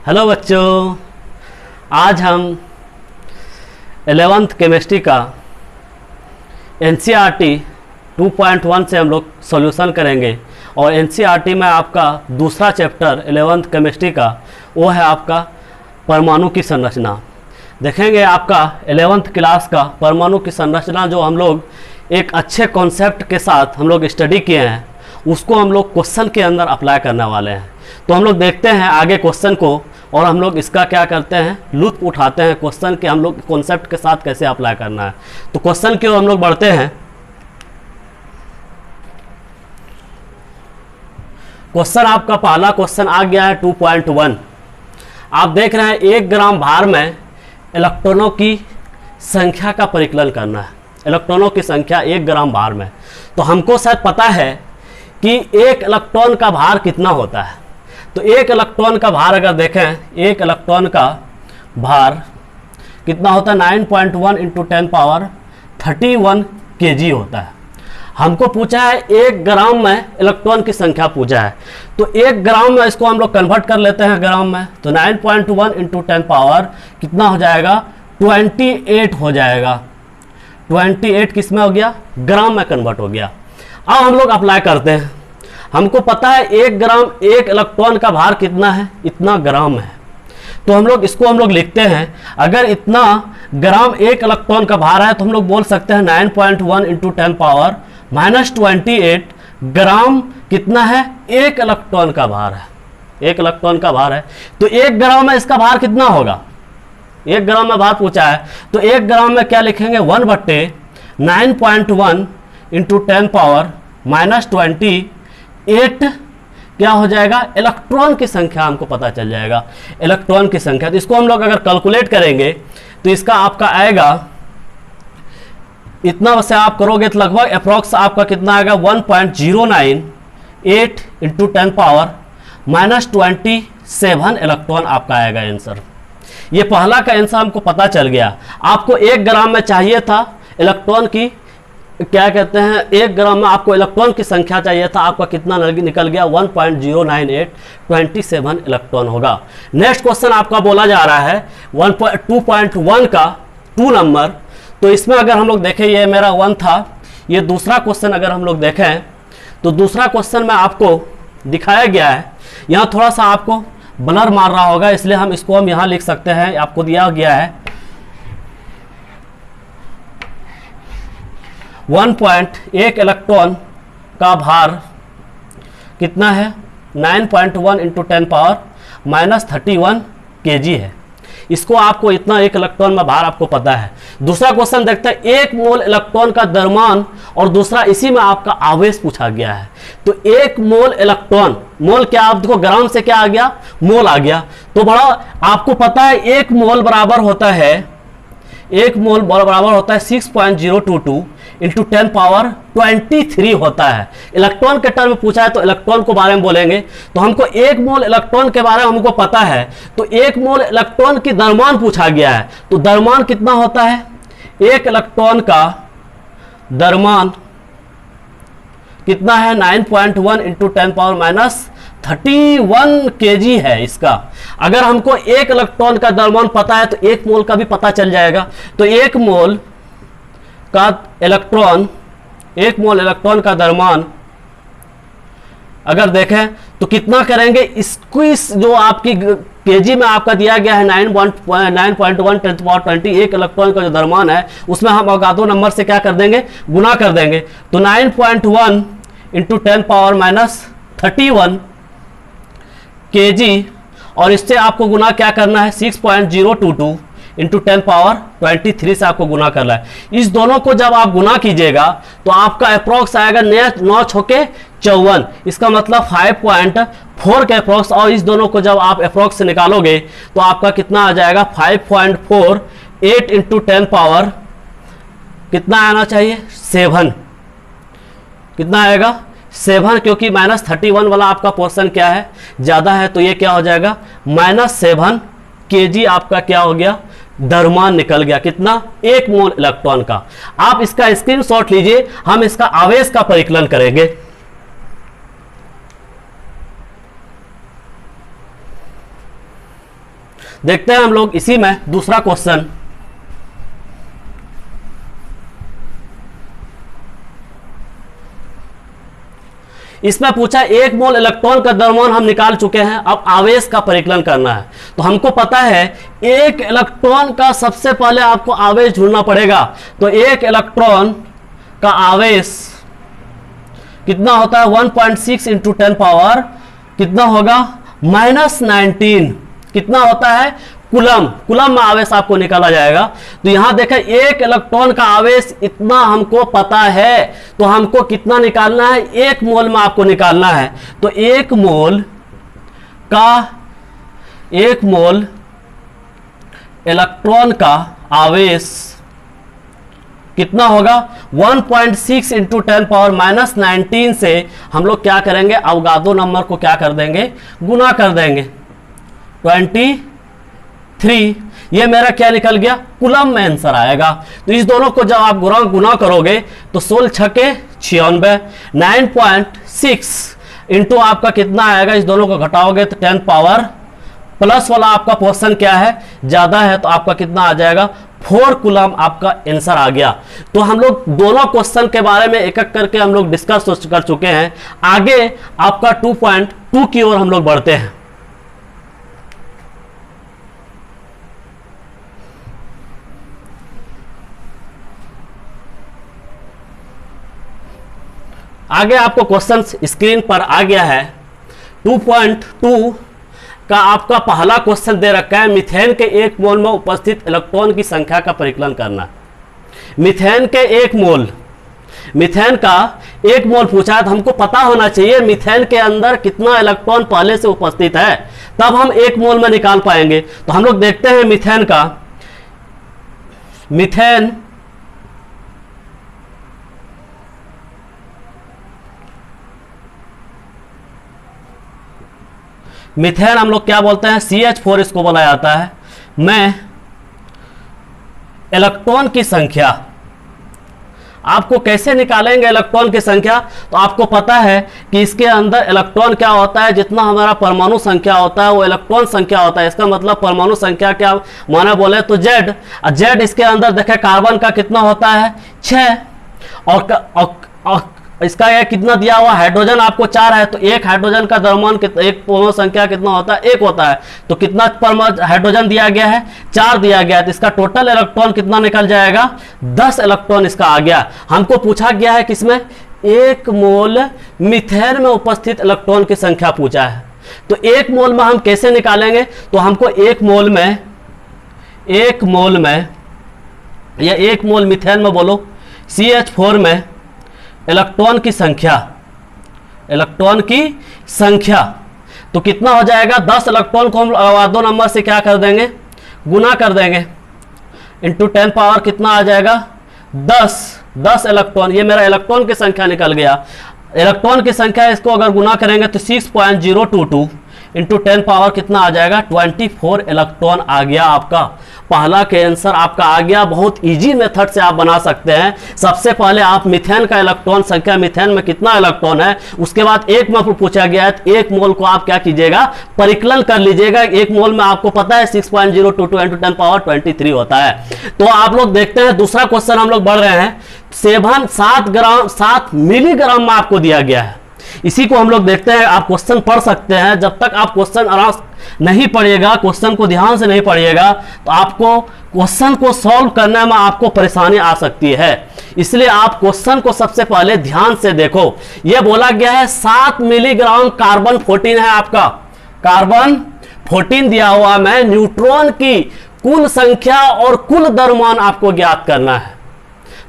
Hello बच्चों, आज हम 11th केमिस्ट्री का NCERT 2.1 से हम लोग सॉल्यूशन करेंगे। और NCERT में आपका दूसरा चैप्टर 11th केमिस्ट्री का वो है आपका परमाणु की संरचना। देखेंगे आपका 11th क्लास का परमाणु की संरचना जो हम लोग एक अच्छे कॉन्सेप्ट के साथ हम लोग स्टडी किए हैं, उसको हम लोग क्वेश्चन के अंदर अप्लाई करने वाले हैं। तो हम लोग देखते हैं आगे क्वेश्चन को और हम लोग इसका क्या करते हैं, लुत्फ उठाते हैं क्वेश्चन के हम लोग कॉन्सेप्ट के साथ कैसे अप्लाई करना है। तो क्वेश्चन की ओर हम लोग बढ़ते हैं। क्वेश्चन आपका पहला क्वेश्चन आ गया है 2.1। आप देख रहे हैं 1 ग्राम भार में इलेक्ट्रॉनों की संख्या का परिकलन करना है। इलेक्ट्रॉनों की संख्या 1 ग्राम भार में, तो हमको शायद पता है कि 1 इलेक्ट्रॉन का भार कितना होता है। तो 1 इलेक्ट्रॉन का भार अगर देखें, 1 इलेक्ट्रॉन का भार कितना होता है 9.1 × 10⁻31 kg होता है। हमको पूछा है 1 ग्राम में इलेक्ट्रॉन की संख्या पूछा है, तो 1 ग्राम में इसको हम लोग कन्वर्ट कर लेते हैं ग्राम में। तो 9.1 × 10 कितना हो जाएगा 28 हो जाएगा। 28 किस में हो गया, ग्राम में कन्वर्ट हो गया। अब हम लोग अप्लाई करते हैं। हमको पता है 1 ग्राम 1 इलेक्ट्रॉन का भार कितना है, इतना ग्राम है। तो हम लोग इसको हम लोग लिखते हैं, अगर इतना ग्राम 1 इलेक्ट्रॉन का भार है तो हम लोग बोल सकते हैं 9.1 × 10⁻28 ग्राम कितना है, 1 इलेक्ट्रॉन का भार है। 1 इलेक्ट्रॉन का भार है, तो 1 ग्राम में इसका भार कितना होगा। 1 ग्राम में भार पूछा है तो 1 ग्राम में क्या लिखेंगे 1/9.1 × 10⁻28 क्या हो जाएगा, इलेक्ट्रॉन की संख्या हमको पता चल जाएगा। इलेक्ट्रॉन की संख्या, तो इसको हम लोग अगर कैलकुलेट करेंगे तो इसका आपका आएगा इतना से आप करोगे तो लगभग अप्रॉक्स आपका कितना आएगा 1.098 × 10⁻27 इलेक्ट्रॉन आपका आएगा आंसर। ये पहला का आंसर हमको पता चल गया। आपको 1 ग्राम में चाहिए था इलेक्ट्रॉन की, क्या कहते हैं 1 ग्राम में आपको इलेक्ट्रॉन की संख्या चाहिए था, आपका कितना निकल गया 1.09827 इलेक्ट्रॉन होगा। नेक्स्ट क्वेश्चन आपका बोला जा रहा है 2.1 का 2 नंबर। तो इसमें अगर हम लोग देखें, ये मेरा 1 था, ये दूसरा क्वेश्चन अगर हम लोग देखें तो दूसरा क्वेश्चन में आपको दिखाया गया है, यहाँ थोड़ा सा आपको ब्लर मार रहा होगा इसलिए हम इसको हम यहाँ लिख सकते हैं। आपको दिया गया है 1.1 इलेक्ट्रॉन का भार कितना है 9.1 × 10⁻31 kg है। इसको आपको इतना 1 इलेक्ट्रॉन में भार आपको पता है। दूसरा क्वेश्चन देखते हैं 1 मोल इलेक्ट्रॉन का द्रव्यमान और दूसरा इसी में आपका आवेश पूछा गया है। तो 1 मोल इलेक्ट्रॉन, मोल क्या आपको ग्राम से क्या आ गया, मोल आ गया। तो बड़ा आपको पता है 1 मोल बराबर होता है 6.022 × 10⁻23 होता है। इलेक्ट्रॉन के टर्म में पूछा है तो इलेक्ट्रॉन के बारे में बोलेंगे। तो हमको 1 मोल इलेक्ट्रॉन के बारे में हमको पता है, तो 1 मोल इलेक्ट्रॉन की द्रव्यमान पूछा गया है। तो द्रव्यमान कितना होता है, 1 इलेक्ट्रॉन का द्रव्यमान कितना है 9.1 × 10⁻31 kg है इसका। अगर हमको 1 इलेक्ट्रॉन का द्रव्यमान पता है तो 1 मोल का भी पता चल जाएगा। तो 1 मोल इलेक्ट्रॉन का द्रव्यमान अगर देखें तो कितना करेंगे, इसको जो आपकी केजी में आपका दिया गया है 9.1 × 10⁻21 इलेक्ट्रॉन का जो द्रव्यमान है उसमें हम अवगाद्रो नंबर से क्या कर देंगे, गुना कर देंगे। तो 9.1 × 10⁻31 kg और इससे आपको गुना क्या करना है 6.022 × 10⁻23 से आपको गुना करना है। इस दोनों को जब आप गुना कीजिएगा तो आपका अप्रॉक्स आएगा 9 छके 54, इसका मतलब 5.4 के अप्रॉक्स। और इस दोनों को जब आप अप्रॉक्स से निकालोगे तो आपका कितना आ जाएगा 5.48 × 10 कितना आना चाहिए 7, कितना आएगा 7, क्योंकि -31 वाला आपका पोर्शन क्या है ज़्यादा है, तो ये क्या हो जाएगा -7 kg आपका क्या हो गया, द्रव्यमान निकल गया। कितना, 1 मोल इलेक्ट्रॉन का। आप इसका स्क्रीनशॉट लीजिए, हम इसका आवेश का परिकलन करेंगे। देखते हैं हम लोग इसी में दूसरा क्वेश्चन। इसमें पूछा 1 मोल इलेक्ट्रॉन का द्रव्यमान हम निकाल चुके हैं, अब आवेश का परिकलन करना है। तो हमको पता है 1 इलेक्ट्रॉन का सबसे पहले आपको आवेश ढूंढना पड़ेगा। तो 1 इलेक्ट्रॉन का आवेश कितना होता है 1.6 इंटू 10 पावर कितना होगा -19 कितना होता है कूलम। कूलम में आवेश आपको निकाला जाएगा। तो यहां देखें 1 इलेक्ट्रॉन का आवेश इतना हमको पता है, तो हमको कितना निकालना है 1 मोल में आपको निकालना है। तो 1 मोल इलेक्ट्रॉन का आवेश कितना होगा 1.6 इंटू 10 पावर -19 से हम लोग क्या करेंगे अवगाद्रो नंबर को क्या कर देंगे गुना कर देंगे 23। ये मेरा क्या निकल गया कूलम में आंसर आएगा। तो इस दोनों को जब आप गुना करोगे तो 16 छके 96 9.6 इंटू आपका कितना आएगा, इस दोनों को घटाओगे तो 10 पावर प्लस वाला आपका पोर्शन क्या है ज्यादा है, तो आपका कितना आ जाएगा 4 कूलम आपका आंसर आ गया। तो हम लोग दोनों क्वेश्चन के बारे में एक एक करके हम लोग डिस्कस कर चुके हैं। आगे आपका 2.2 की ओर हम लोग बढ़ते हैं। आगे आपको क्वेश्चन स्क्रीन पर आ गया है। 2.2 का आपका पहला क्वेश्चन दे रखा है मीथेन के 1 मोल में उपस्थित इलेक्ट्रॉन की संख्या का परिकलन करना। मीथेन के 1 मोल, मीथेन का 1 मोल पूछा है, तो हमको पता होना चाहिए मीथेन के अंदर कितना इलेक्ट्रॉन पहले से उपस्थित है, तब हम 1 मोल में निकाल पाएंगे। तो हम लोग देखते हैं मीथेन का, मीथेन हम लोग क्या बोलते हैं CH4 इसको बोला जाता है। मैं इलेक्ट्रॉन की संख्या आपको कैसे निकालेंगे इलेक्ट्रॉन की संख्या, तो आपको पता है कि इसके अंदर इलेक्ट्रॉन क्या होता है, जितना हमारा परमाणु संख्या होता है वो इलेक्ट्रॉन संख्या होता है। इसका मतलब परमाणु संख्या क्या माना बोले तो Z इसके अंदर देखें कार्बन का कितना होता है 6 और इसका यह कितना दिया हुआ हाइड्रोजन आपको 4 है, तो एक हाइड्रोजन का द्रव्यमान एक परमाणु संख्या कितना होता है 1 होता है। तो कितना परमाणु हाइड्रोजन दिया गया है 4 दिया गया है, तो इसका टोटल इलेक्ट्रॉन कितना निकल जाएगा 10 इलेक्ट्रॉन इसका आ गया। हमको पूछा गया है किसमें 1 मोल मीथेन में उपस्थित इलेक्ट्रॉन की संख्या पूछा है। तो 1 मोल में हम कैसे निकालेंगे, तो हमको 1 मोल में या 1 मोल मीथेन में बोलो CH4 में इलेक्ट्रॉन की संख्या तो कितना हो जाएगा 10 इलेक्ट्रॉन को हम अवगाद्रो नंबर से क्या कर देंगे गुना कर देंगे इंटू 10 पावर कितना आ जाएगा 10 इलेक्ट्रॉन। ये मेरा इलेक्ट्रॉन की संख्या निकल गया। इलेक्ट्रॉन की संख्या इसको अगर गुना करेंगे तो 6.022 इंटू 10 पावर कितना आ जाएगा 24 इलेक्ट्रॉन आ गया। आपका पहला के आंसर आपका आ गया। बहुत इजी मेथड से आप बना सकते हैं। सबसे पहले आप मीथेन का इलेक्ट्रॉन संख्या, मीथेन में कितना इलेक्ट्रॉन है, उसके बाद 1 मोल पूछा गया है तो 1 मोल को आप क्या कीजिएगा परिकलन कर लीजिएगा। 1 मोल में आपको पता है 6.022 इंटू 10 पावर 23 होता है। तो आप लोग देखते हैं दूसरा क्वेश्चन हम लोग बढ़ रहे हैं। 7 मिलीग्राम में आपको दिया गया है। इसी को हम लोग देखते हैं। आप क्वेश्चन पढ़ सकते हैं। जब तक आप क्वेश्चन आराम नहीं पढ़िएगा, क्वेश्चन को ध्यान से नहीं पढ़िएगा, तो आपको क्वेश्चन को सॉल्व करने में आपको परेशानी आ सकती है। इसलिए आप क्वेश्चन को सबसे पहले ध्यान से देखो। यह बोला गया है 7 मिलीग्राम कार्बन 14 है। आपका कार्बन 14 दिया हुआ में न्यूट्रॉन की कुल संख्या और कुल द्रव्यमान आपको ज्ञात करना है।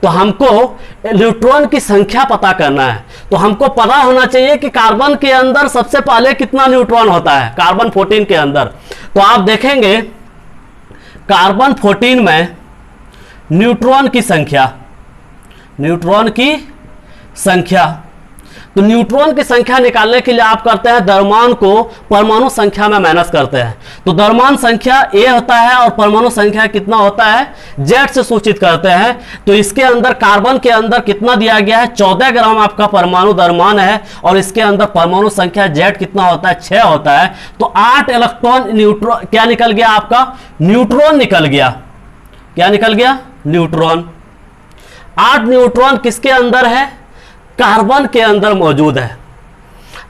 तो हमको न्यूट्रॉन की संख्या पता करना है। तो हमको पता होना चाहिए कि कार्बन के अंदर सबसे पहले कितना न्यूट्रॉन होता है कार्बन 14 के अंदर। तो आप देखेंगे कार्बन 14 में न्यूट्रॉन की संख्या तो न्यूट्रॉन की संख्या निकालने के लिए आप करते हैं द्रव्यमान को परमाणु संख्या में माइनस करते हैं। तो द्रव्यमान संख्या A होता है और परमाणु संख्या कितना होता है Z से सूचित करते हैं। तो इसके अंदर कार्बन के अंदर कितना दिया गया है 14 ग्राम आपका परमाणु द्रव्यमान है और इसके अंदर परमाणु संख्या Z कितना होता है 6 होता है। तो 8 इलेक्ट्रॉन न्यूट्रॉन क्या निकल गया आपका न्यूट्रॉन निकल गया। क्या निकल गया न्यूट्रॉन। 8 न्यूट्रॉन किसके अंदर है कार्बन के अंदर मौजूद है।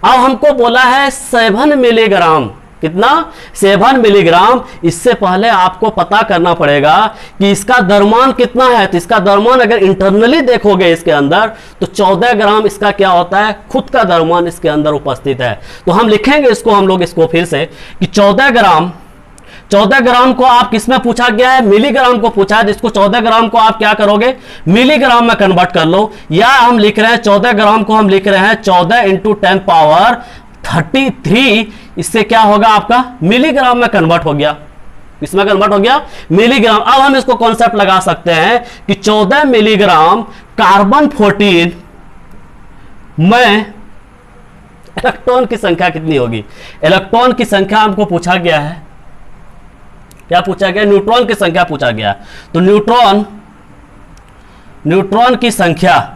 अब हमको बोला है 7 मिलीग्राम कितना 7 मिलीग्राम। इससे पहले आपको पता करना पड़ेगा कि इसका द्रव्यमान कितना है। तो इसका द्रव्यमान अगर इंटरनली देखोगे इसके अंदर तो 14 ग्राम इसका क्या होता है खुद का द्रव्यमान इसके अंदर उपस्थित है। तो हम लिखेंगे इसको हम लोग इसको फिर से कि 14 ग्राम को आप किसमें पूछा गया है मिलीग्राम को पूछा है। जिसको 14 ग्राम को आप क्या करोगे मिलीग्राम में कन्वर्ट कर लो। या हम लिख रहे हैं 14 ग्राम को हम लिख रहे हैं 14 इंटू 10 पावर 33। इससे क्या होगा आपका मिलीग्राम में कन्वर्ट हो गया। इसमें कन्वर्ट हो गया मिलीग्राम। अब हम इसको कॉन्सेप्ट लगा सकते हैं कि 14 मिलीग्राम कार्बन 14 में इलेक्ट्रॉन की संख्या कितनी होगी। इलेक्ट्रॉन की संख्या हमको पूछा गया है। क्या पूछा गया न्यूट्रॉन की संख्या पूछा गया। तो न्यूट्रॉन की संख्या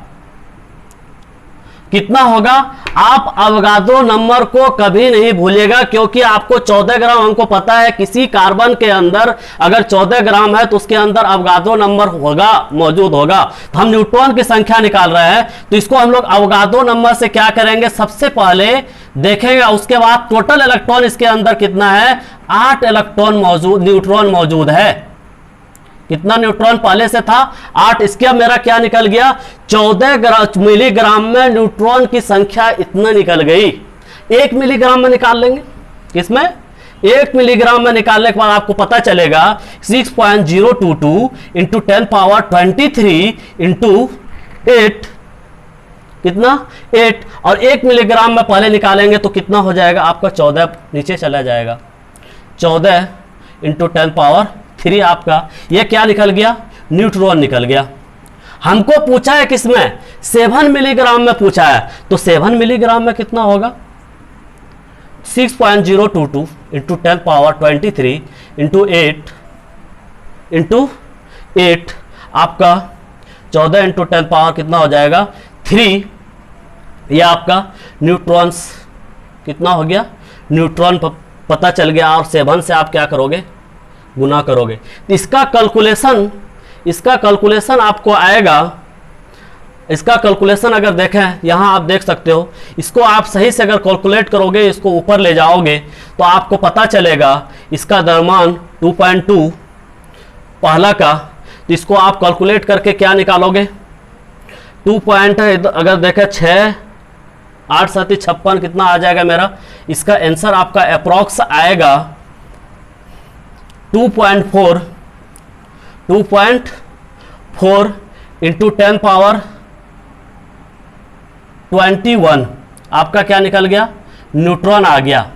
कितना होगा। आप अवगाद्रो नंबर को कभी नहीं भूलिएगा क्योंकि आपको 14 ग्राम हमको पता है किसी कार्बन के अंदर अगर 14 ग्राम है तो उसके अंदर अवगाद्रो नंबर होगा मौजूद होगा। तो हम न्यूट्रॉन की संख्या निकाल रहे हैं तो इसको हम लोग अवगाद्रो नंबर से क्या करेंगे सबसे पहले देखेंगे। उसके बाद टोटल इलेक्ट्रॉन इसके अंदर कितना है 8 इलेक्ट्रॉन न्यूट्रॉन मौजूद है। कितना न्यूट्रॉन पहले से था 8। इसके मेरा क्या निकल गया 14 मिलीग्राम में न्यूट्रॉन की संख्या इतना निकल गई। 1 मिलीग्राम में निकाल लेंगे। किसमें 1 मिलीग्राम में निकालने के बाद आपको पता चलेगा 6.022 इंटू 10 पावर 23 इंटू 8 कितना 8 और 1 मिलीग्राम में पहले निकालेंगे तो कितना हो जाएगा आपका 14 नीचे चला जाएगा 14 इंटू 10 पावर 3 आपका ये क्या निकल गया न्यूट्रॉन निकल गया। हमको पूछा है किसमें 7 मिलीग्राम में पूछा है। तो 7 मिलीग्राम में कितना होगा 6.022 इंटू 10 पावर 23 इंटू 8 आपका 14 इंटू 10 पावर कितना हो जाएगा 3। ये आपका न्यूट्रॉन्स कितना हो गया न्यूट्रॉन पता चल गया और 7 से आप क्या करोगे गुना करोगे। तो इसका कैलकुलेशन आपको आएगा। इसका कैलकुलेशन अगर देखें यहाँ आप देख सकते हो इसको आप सही से अगर कैलकुलेट करोगे इसको ऊपर ले जाओगे तो आपको पता चलेगा इसका द्रव्यमान 2.2 पहला का। तो इसको आप कैलकुलेट करके क्या निकालोगे 2 पॉइंट अगर देखें 6 8 7 56 कितना आ जाएगा मेरा। इसका आंसर आपका अप्रॉक्स आएगा 2.4 इंटू 10 पावर 21 आपका क्या निकल गया न्यूट्रॉन आ गया।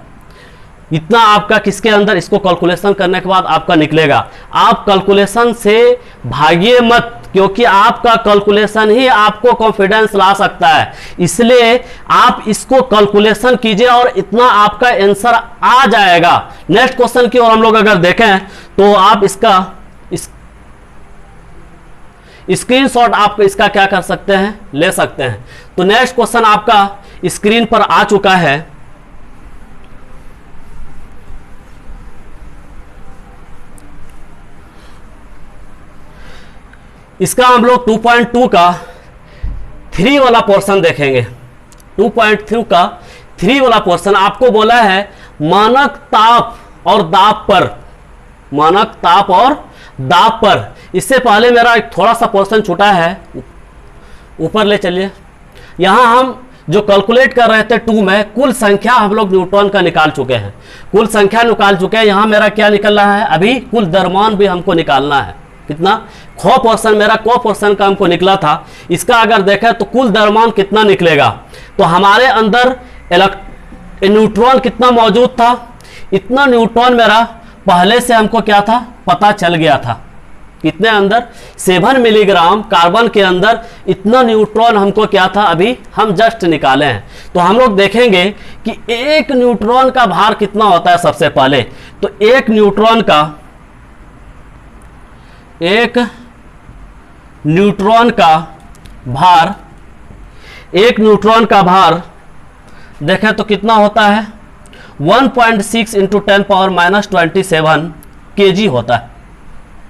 इतना आपका किसके अंदर इसको कैलकुलेशन करने के बाद आपका निकलेगा। आप कैलकुलेशन से भागिए मत क्योंकि आपका कैलकुलेशन ही आपको कॉन्फिडेंस ला सकता है। इसलिए आप इसको कैलकुलेशन कीजिए और इतना आपका आंसर आ जाएगा। नेक्स्ट क्वेश्चन की ओर हम लोग अगर देखें तो आप इसका स्क्रीनशॉट आप इसका क्या कर सकते हैं ले सकते हैं। तो नेक्स्ट क्वेश्चन आपका स्क्रीन पर आ चुका है। इसका हम लोग 2.2 का 3 वाला पोर्शन देखेंगे। 2.3 का 3 वाला पोर्शन आपको बोला है मानक ताप और दाब पर। इससे पहले मेरा एक थोड़ा सा पोर्शन छूटा है ऊपर ले चलिए। यहां हम जो कैलकुलेट कर रहे थे 2 में कुल संख्या हम लोग न्यूट्रॉन का निकाल चुके हैं। कुल संख्या निकाल चुके हैं। यहां मेरा क्या निकल रहा है अभी कुल द्रव्यमान भी हमको निकालना है। कितना खो पोर्शन मेरा को पोर्शन का हमको निकला था। इसका अगर देखें तो कुल द्रव्यमान कितना निकलेगा। तो हमारे अंदर न्यूट्रॉन कितना मौजूद था। इतना न्यूट्रॉन मेरा पहले से हमको क्या था पता चल गया था। कितने अंदर 7 मिलीग्राम कार्बन के अंदर इतना न्यूट्रॉन हमको क्या था अभी हम जस्ट निकाले हैं। तो हम लोग देखेंगे कि एक न्यूट्रॉन का भार कितना होता है। सबसे पहले तो एक न्यूट्रॉन का भार देखें तो कितना होता है 1.6 इंटू 10⁻⁻27 kg होता है।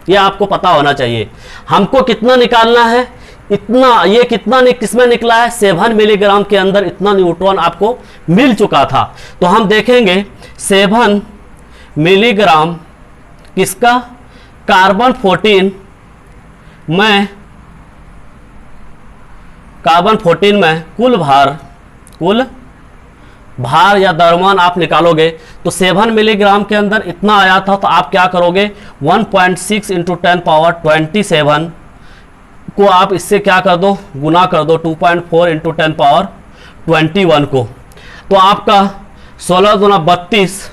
ये आपको पता होना चाहिए। हमको कितना निकालना है, इतना, ये कितना किसमें निकला है 7 मिलीग्राम के अंदर इतना न्यूट्रॉन आपको मिल चुका था। तो हम देखेंगे 7 मिलीग्राम किसका कार्बन 14 में कुल भार या द्रव्यमान आप निकालोगे तो 7 मिलीग्राम के अंदर इतना आया था। तो आप क्या करोगे 1.6 इंटू 10⁻27 को आप इससे क्या कर दो गुना कर दो 2.4 इंटू 10⁻21 को। तो आपका 16 दूना 32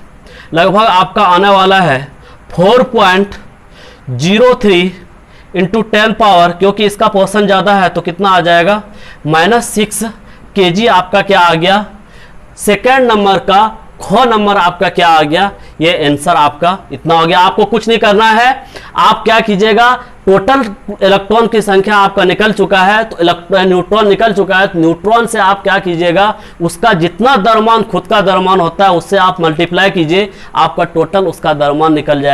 लगभग आपका आने वाला है 4.03 इंटू 10 पावर, क्योंकि इसका पोर्शन ज़्यादा है तो कितना आ जाएगा -6 kg आपका क्या आ गया। सेकेंड नंबर का ख नंबर आपका क्या आ गया, ये आंसर आपका इतना हो गया। आपको कुछ नहीं करना है, आप क्या कीजिएगा टोटल इलेक्ट्रॉन की संख्या आपका निकल चुका है, तो न्यूट्रॉन निकल चुका है। तो न्यूट्रॉन से आप क्या कीजिएगा उसका जितना द्रव्यमान खुद का द्रव्यमान होता है उससे आप मल्टीप्लाई कीजिए, आपका टोटल उसका द्रव्यमान निकल जाएगा।